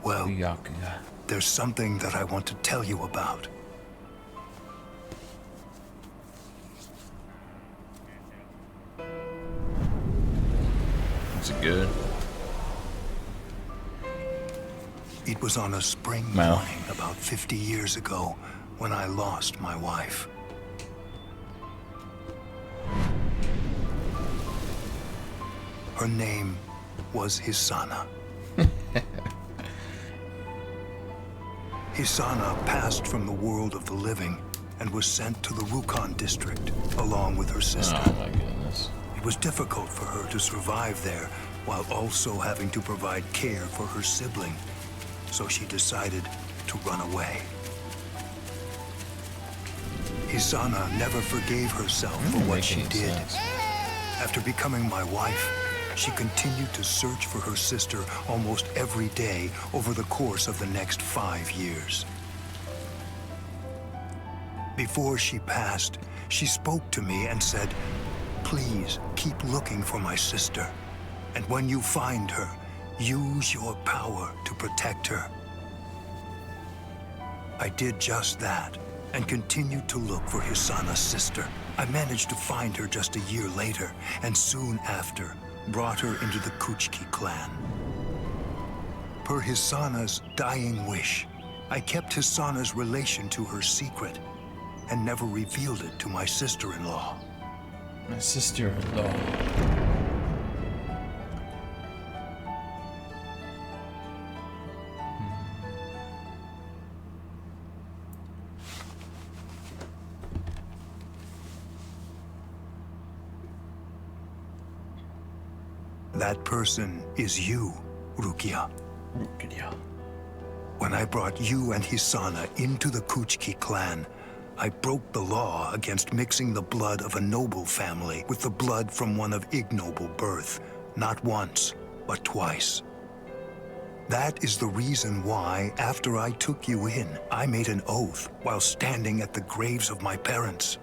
Well, there's something that I want to tell you about. Is it good? It was on a spring morning about 50 years ago when I lost my wife. Her name was Hisana. Hisana passed from the world of the living and was sent to the Rukon district along with her sister. Oh my goodness. It was difficult for her to survive there while also having to provide care for her sibling, so she decided to run away. Hisana never forgave herself for what she did. After becoming my wife, she continued to search for her sister almost every day over the course of the next 5 years. Before she passed, she spoke to me and said, "Please keep looking for my sister, and when you find her, use your power to protect her." I did just that and continued to look for Hisana's sister. I managed to find her just a year later, and soon after, brought her into the Kuchiki clan. Per Hisana's dying wish, I kept Hisana's relation to her secret and never revealed it to my sister-in-law. My sister-in-law. That person is you, Rukia. Rukia. When I brought you and Hisana into the Kuchiki clan, I broke the law against mixing the blood of a noble family with the blood from one of ignoble birth, not once, but twice. That is the reason why, after I took you in, I made an oath while standing at the graves of my parents.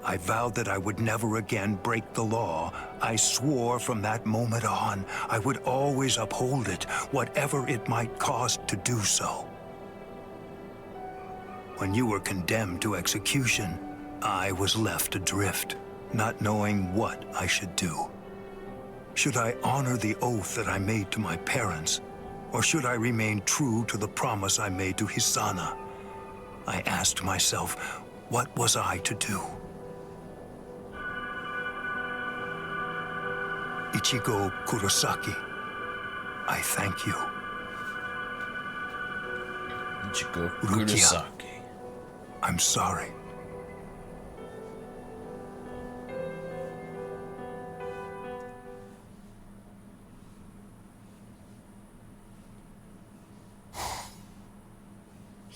I vowed that I would never again break the law. I swore from that moment on, I would always uphold it, whatever it might cost to do so. When you were condemned to execution, I was left adrift, not knowing what I should do. Should I honor the oath that I made to my parents, or should I remain true to the promise I made to Hisana? I asked myself, what was I to do? Ichigo Kurosaki, I thank you. Ichigo Rukia, Kurosaki. I'm sorry.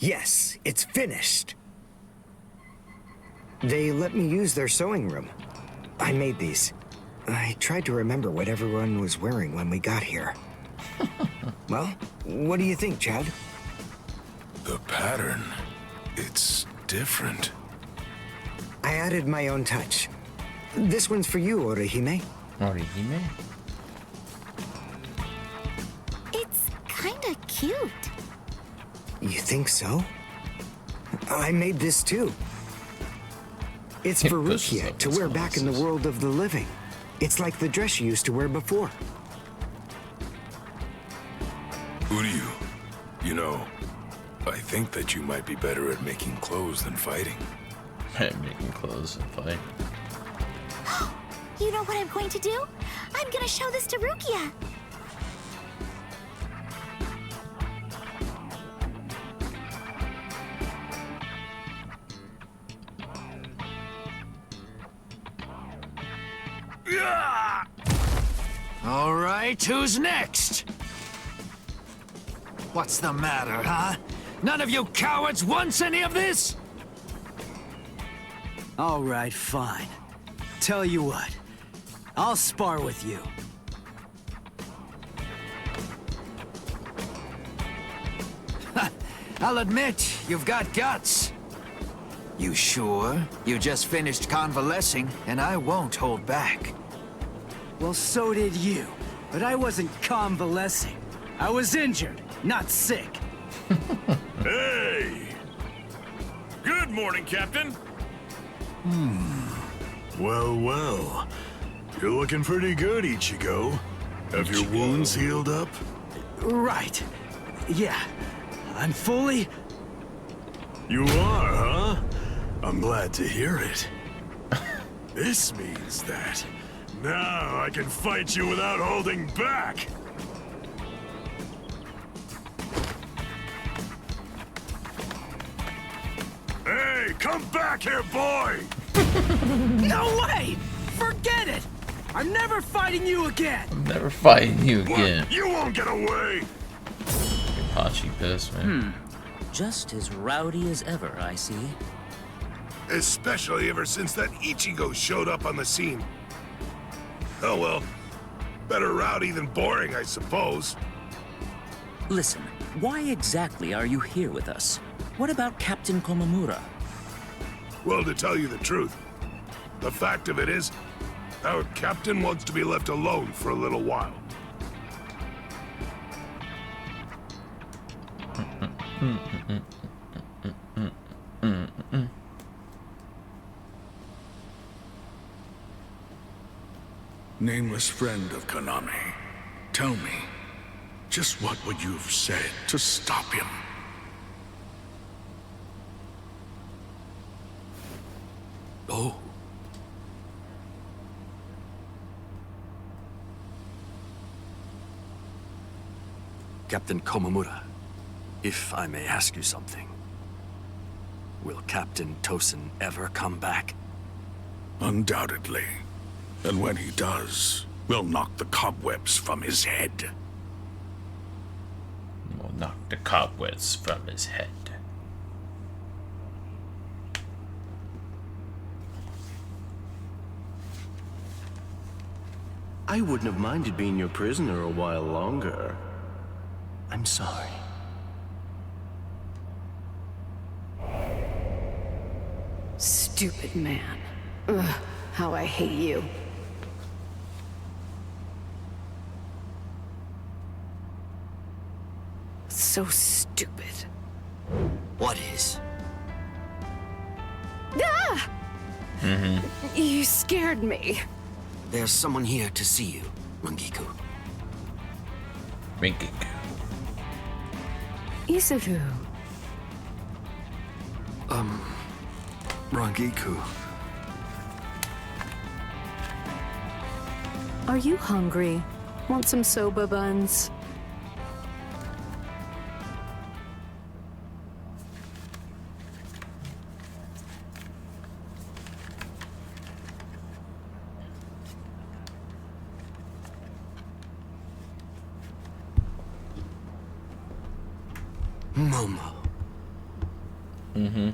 Yes, it's finished. They let me use their sewing room. I made these. I tried to remember what everyone was wearing when we got here. Well, what do you think, Chad? The pattern, it's different. I added my own touch. This one's for you, Orihime. Orihime? It's kinda cute. You think so? I made this too. It's for Rukia to wear back in the world of the living. It's like the dress she used to wear before. Uryu, you know, I think that you might be better at making clothes than fighting. Making clothes and fight. You know what I'm going to do? I'm gonna show this to Rukia. All right, who's next? What's the matter, huh? None of you cowards wants any of this? All right, fine. Tell you what, I'll spar with you. I'll admit, you've got guts. You sure? You just finished convalescing, and I won't hold back. Well, so did you. But I wasn't convalescing. I was injured, not sick. Hey! Good morning, Captain. Well, well. You're looking pretty good, Ichigo. Have your wounds healed up? Right. Yeah. I'm fully... You are, huh? I'm glad to hear it. This means that now I can fight you without holding back. Hey, come back here, boy! No way! Forget it! I'm never fighting you again! I'm never fighting you again. What? You won't get away! Hachi pissed, man. Just as rowdy as ever, I see. Especially ever since that Ichigo showed up on the scene. Oh well, better rowdy than boring, I suppose. Listen, why exactly are you here with us? What about Captain Komamura? Well, to tell you the truth, the fact of it is, our captain wants to be left alone for a little while. Nameless friend of Konami, tell me, just what would you have said to stop him? Oh. Captain Komamura, if I may ask you something. Will Captain Tosin ever come back? Undoubtedly. And when he does, we'll knock the cobwebs from his head. We'll knock the cobwebs from his head. I wouldn't have minded being your prisoner a while longer. I'm sorry. Stupid man. Ugh, how I hate you. So stupid. What is? Ah! You scared me. There's someone here to see you, Rangiku. Rangiku. Isavu. Rangiku. Are you hungry? Want some soba buns? Momo. Mm-hmm.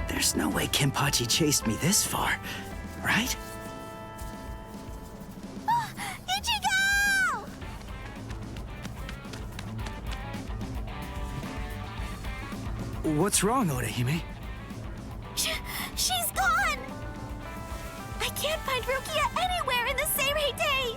There's no way Kenpachi chased me this far, right? Ichigo! What's wrong, Orihime? She's gone! I can't find Rukia anywhere in the Seirei.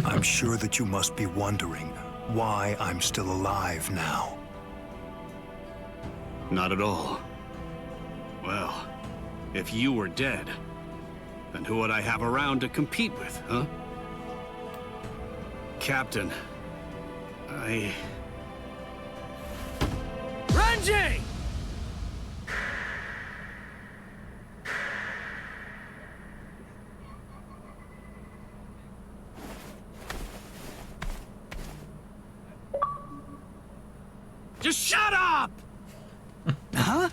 I'm sure that you must be wondering why I'm still alive now. Not at all. Well, if you were dead, then who would I have around to compete with, huh? Captain, Renji! Just shut up! Huh?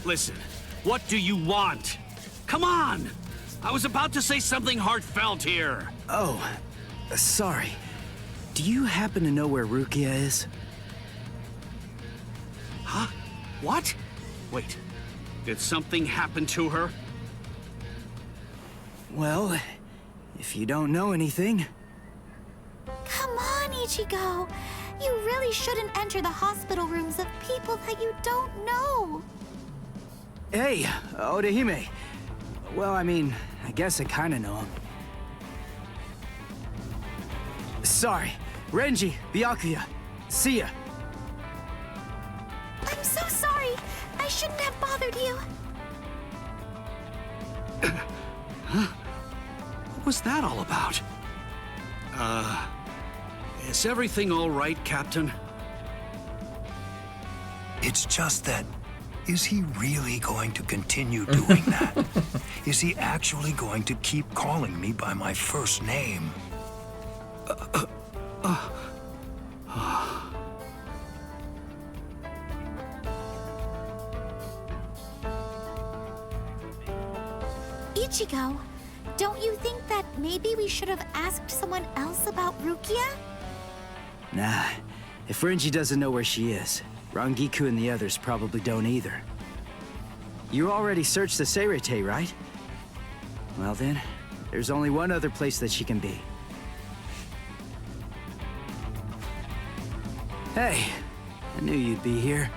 Listen, what do you want? Come on! I was about to say something heartfelt here. Oh, sorry. Do you happen to know where Rukia is? Huh? What? Wait, did something happen to her? Well, if you don't know anything... Come on, Ichigo. You really shouldn't enter the hospital rooms of people that you don't know. Hey, Orihime. Well, I mean, I guess I kinda know him. Sorry. Renji, Byakuya. See ya. I'm so sorry. I shouldn't have bothered you. What was that all about? Is everything all right, Captain? It's just that, is he really going to continue doing that? Is he actually going to keep calling me by my first name? Ichigo, don't you think that maybe we should have asked someone else about Rukia? Nah, if Renji doesn't know where she is, Rangiku and the others probably don't either. You already searched the Seirei, right? Well then, there's only one other place that she can be. Hey, I knew you'd be here.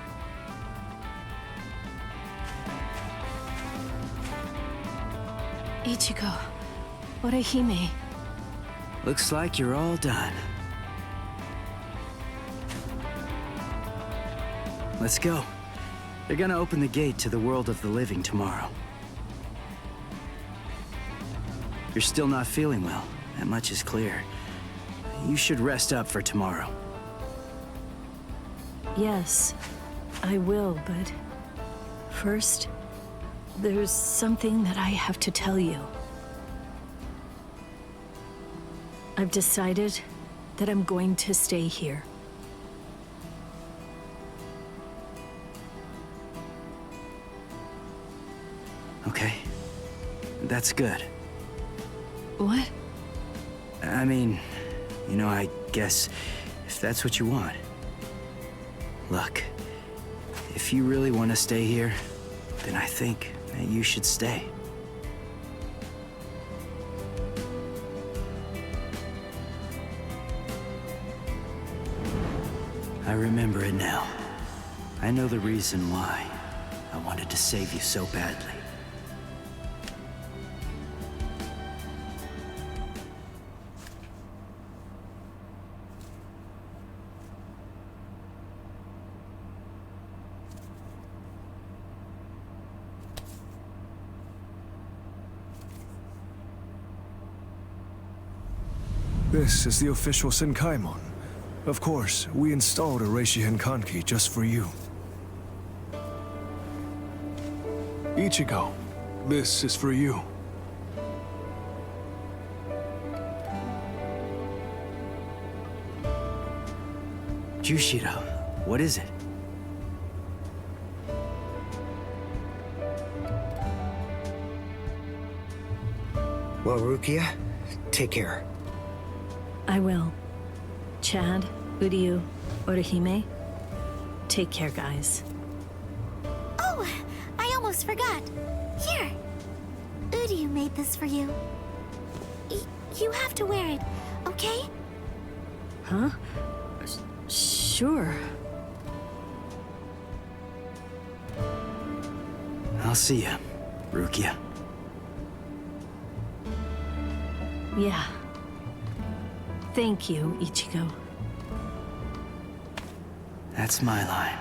Ichigo, Orihime. Looks like you're all done. Let's go. They're gonna open the gate to the world of the living tomorrow. You're still not feeling well. That much is clear. You should rest up for tomorrow. Yes, I will, but first, there's something that I have to tell you. I've decided that I'm going to stay here. Okay. That's good. What? I mean, you know, I guess if that's what you want. Look, if you really want to stay here, then I think that you should stay. I remember it now. I know the reason why I wanted to save you so badly. This is the official Senkaimon. Of course, we installed a Reishihen Kanki just for you. Ichigo, this is for you. Jushiro, what is it? Well, Rukia, take care. I will. Chad, Uryu, Orihime, take care, guys. Oh, I almost forgot. Here. Uryu made this for you. You have to wear it, okay? Huh? Sure. I'll see ya, Rukia. Yeah. Thank you, Ichigo. That's my line.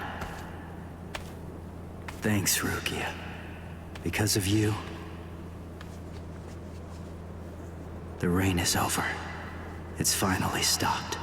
Thanks, Rukia. Because of you, the rain is over. It's finally stopped.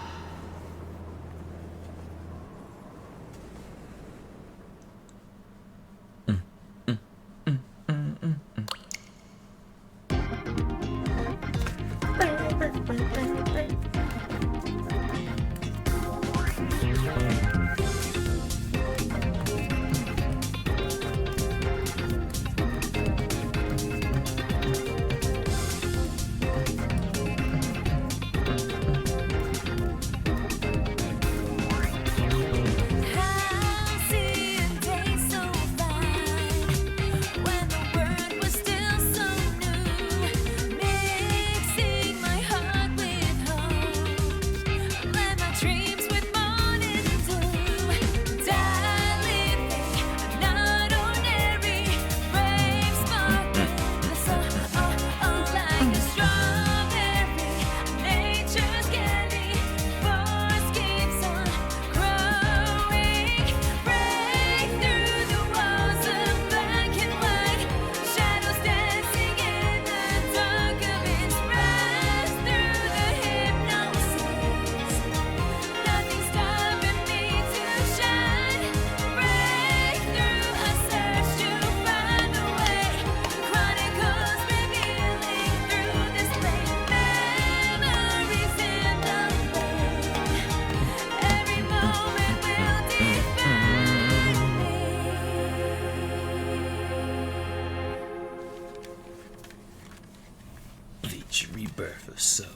Bleach, Rebirth of Soul.